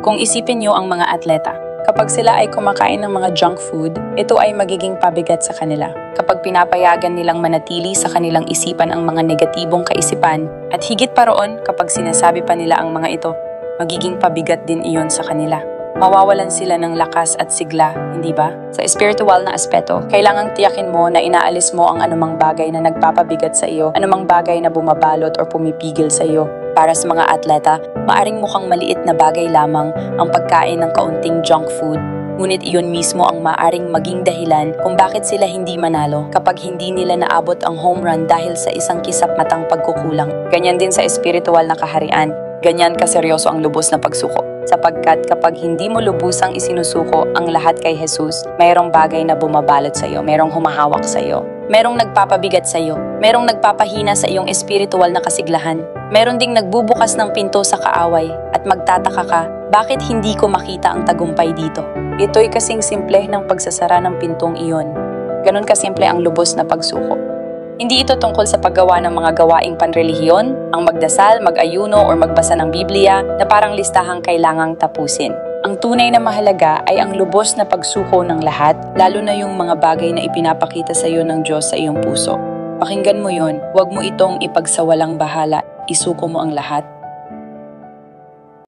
Kung isipin niyo ang mga atleta, kapag sila ay kumakain ng mga junk food, ito ay magiging pabigat sa kanila. Kapag pinapayagan nilang manatili sa kanilang isipan ang mga negatibong kaisipan, at higit pa roon kapag sinasabi pa nila ang mga ito, magiging pabigat din iyon sa kanila. Mawawalan sila ng lakas at sigla, hindi ba? Sa espiritual na aspeto, kailangang tiyakin mo na inaalis mo ang anumang bagay na nagpapabigat sa iyo, anumang bagay na bumabalot o pumipigil sa iyo. Para sa mga atleta, maaring mukhang maliit na bagay lamang ang pagkain ng kaunting junk food. Ngunit iyon mismo ang maaring maging dahilan kung bakit sila hindi manalo kapag hindi nila naabot ang home run dahil sa isang kisap-matang pagkukulang. Ganyan din sa espiritual na kaharian. Ganyan kaseryoso ang lubos na pagsuko. Sapagkat kapag hindi mo lubusang isinusuko ang lahat kay Jesus, mayroong bagay na bumabalot sa iyo, mayroong humahawak sa iyo, mayroong nagpapabigat sa iyo, mayroong nagpapahina sa iyong espiritual na kasiglahan, mayroong ding nagbubukas ng pinto sa kaaway at magtataka ka, bakit hindi ko makita ang tagumpay dito? Ito'y kasing simple ng pagsasara ng pintong iyon. Ganon kasimple ang lubos na pagsuko. Hindi ito tungkol sa paggawa ng mga gawaing panrelihiyon, ang magdasal, mag-ayuno, o magbasa ng Biblia na parang listahang kailangang tapusin. Ang tunay na mahalaga ay ang lubos na pagsuko ng lahat, lalo na yung mga bagay na ipinapakita sa iyo ng Diyos sa iyong puso. Pakinggan mo yon, huwag mo itong ipagsawalang bahala, isuko mo ang lahat.